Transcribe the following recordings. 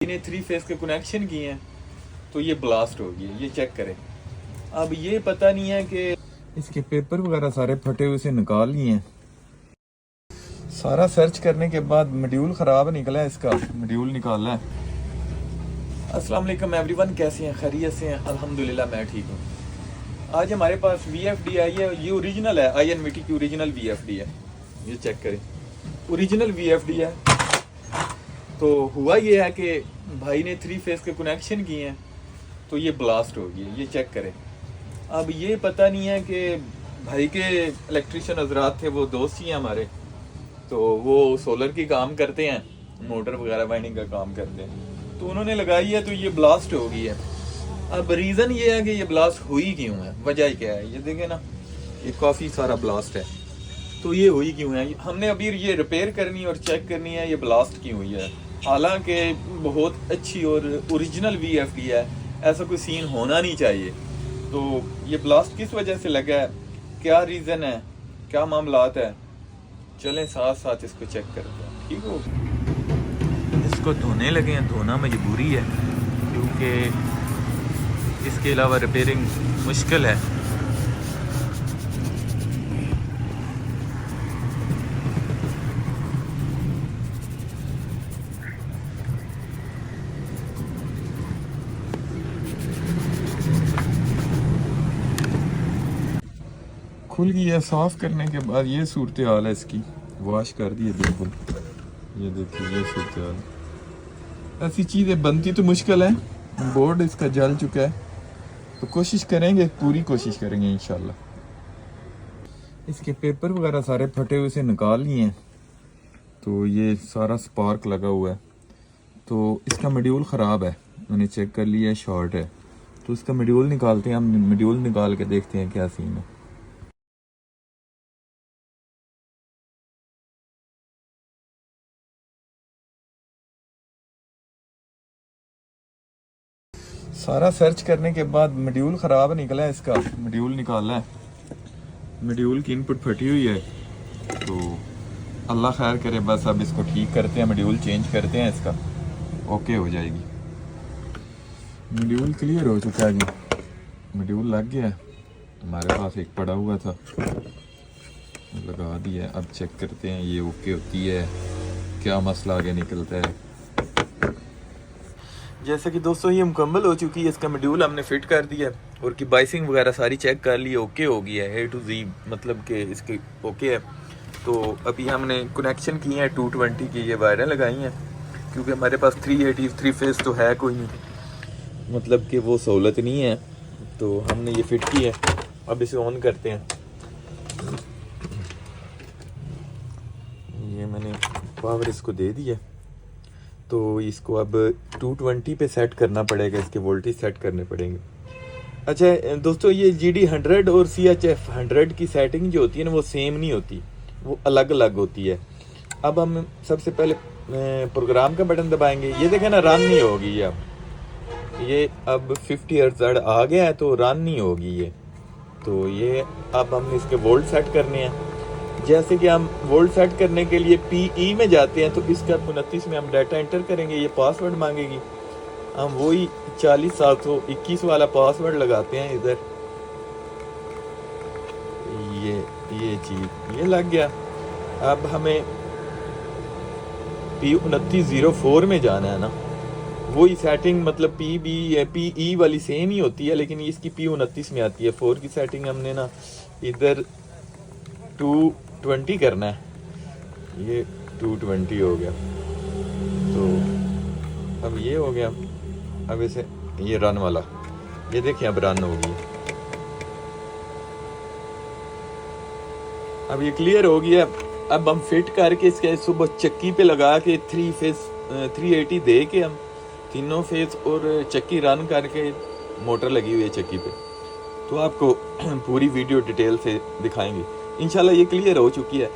ने 3 फेस के कनेक्शन किए हैं तो ये ब्लास्ट हो गया। ये चेक करें। अब ये पता नहीं है कि इसके पेपर वगैरह सारे फटे हुए से निकाल लिए हैं। सारा सर्च करने के बाद मॉड्यूल ख़राब निकला है, इसका मॉड्यूल निकाला है। अस्सलाम वालेकुम एवरीवन, कैसे हैं? खैरियत से हैं? अल्हम्दुलिल्लाह मैं ठीक हूँ। आज हमारे पास VFD आई है। ये ओरिजिनल है, INVT की ओरिजिनल VFD है। ये चेक करें, ओरिजिनल VFD है। तो हुआ ये है कि भाई ने 3 फेस के कनेक्शन किए हैं तो ये ब्लास्ट हो गया। ये चेक करें। अब ये पता नहीं है कि भाई के इलेक्ट्रिशियन हजरात थे, वो दोस्त ही हैं हमारे, तो वो सोलर की काम करते हैं, मोटर वगैरह वाइंडिंग का काम करते हैं, तो उन्होंने लगाई है तो ये ब्लास्ट हो गई है। अब रीज़न ये है कि ये ब्लास्ट हुई क्यों है, वजह क्या है। ये देखें ना, ये काफ़ी सारा ब्लास्ट है। तो ये हुई क्यों है, हमने अभी ये रिपेयर करनी है और चेक करनी है ये ब्लास्ट क्यों हुई है। हालांकि बहुत अच्छी और ओरिजिनल VFD है, ऐसा कोई सीन होना नहीं चाहिए। तो ये ब्लास्ट किस वजह से लगा है, क्या रीज़न है, क्या मामलात है, चलें साथ साथ इसको चेक करते हैं। ठीक हो, इसको धोने लगे हैं। धोना मजबूरी है क्योंकि इसके अलावा रिपेयरिंग मुश्किल है। खुल गई है। साफ़ करने के बाद ये सूरत हाल है इसकी। वॉश कर दी है बिल्कुल। ये देखिए, ये सूरत हाल है। ऐसी चीज़ें बनती तो मुश्किल है। बोर्ड इसका जल चुका है, तो कोशिश करेंगे, पूरी कोशिश करेंगे इंशाल्लाह। इसके पेपर वगैरह सारे फटे हुए से निकाल लिए हैं। तो ये सारा स्पार्क लगा हुआ है। तो इसका मॉड्यूल ख़राब है, मैंने चेक कर लिया है, शॉर्ट है। तो इसका मॉड्यूल निकालते हैं हम। मॉड्यूल निकाल के देखते हैं क्या सीन है। सारा सर्च करने के बाद मॉड्यूल ख़राब निकला है, इसका मॉड्यूल निकाला है। मॉड्यूल की इनपुट फटी हुई है, तो अल्लाह खैर करे। बस अब इसको ठीक करते हैं, मॉड्यूल चेंज करते हैं, इसका ओके हो जाएगी। मॉड्यूल क्लियर हो चुका है जी, मॉड्यूल लग गया है। हमारे पास एक पड़ा हुआ था, लगा दिया है। अब चेक करते हैं ये ओके होती है, क्या मसला आगे निकलता है। जैसे कि दोस्तों ये मुकम्मल हो चुकी है। इसका मॉड्यूल हमने फिट कर दिया और की बाइसिंग वगैरह सारी चेक कर ली, ओके हो गई है A to Z, मतलब कि इसकी ओके है। तो अभी हमने कनेक्शन किए हैं 220 की ये वायरें लगाई हैं, क्योंकि हमारे पास 380 3 फेस तो है कोई नहीं, मतलब कि वो सहूलत नहीं है। तो हमने ये फिट की है। अब इसे ऑन करते हैं। ये मैंने पावर इसको दे दी है, तो इसको अब 220 पे सेट करना पड़ेगा, इसके वोल्टेज सेट करने पड़ेंगे। अच्छा दोस्तों, ये GD 100 और CHF 100 की सेटिंग जो होती है ना, वो सेम नहीं होती, वो अलग अलग होती है। अब हम सबसे पहले प्रोग्राम का बटन दबाएंगे। ये देखें ना, रन नहीं होगी ये। ये अब 50 हर्ट्ज आ गया है, तो रन नहीं होगी ये। तो ये अब हमने इसके वोल्ट सेट करने हैं। जैसे कि हम वोल्ट सेट करने के लिए PE में जाते हैं, तो इसका 29 में हम डाटा एंटर करेंगे, ये पासवर्ड मांगेगी। हम वही 40721 वाला पासवर्ड लगाते हैं इधर। ये चीज ये लग गया। अब हमें P2904 में जाना है ना, वही सेटिंग, मतलब PE वाली सेम ही होती है, लेकिन इसकी P29 में आती है। 4 की सेटिंग हमने ना इधर 220 करना है। ये 220 हो गया, तो अब ये हो गया। अब इसे ये रन वाला, ये देखिए अब रन हो गई। अब ये क्लियर हो गया। अब हम फिट करके इसके सुबह चक्की पे लगा के 3 फेस 380 दे के हम तीनों फेस और चक्की रन करके, मोटर लगी हुई है चक्की पे, तो आपको पूरी वीडियो डिटेल से दिखाएंगे इंशाल्लाह। ये क्लियर हो चुकी है।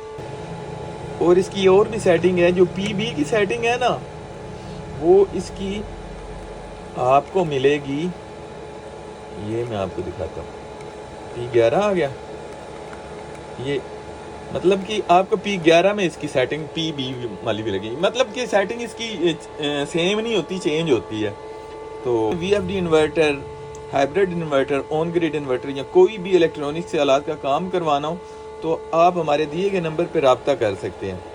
और इसकी और भी सेटिंग है, जो PB की सेटिंग है ना, वो इसकी आपको मिलेगी। ये मैं आपको दिखाता हूँ। P11 आ गया, ये मतलब कि आपको P11 में इसकी सेटिंग PB वाली भी लगेगी, मतलब कि सेटिंग इसकी सेम नहीं होती, चेंज होती है। तो VFD inverter, hybrid inverter, on grid inverter या कोई भी इलेक्ट्रॉनिक से आलात का काम करवाना हो तो आप हमारे दिए गए नंबर पर रब्ता कर सकते हैं।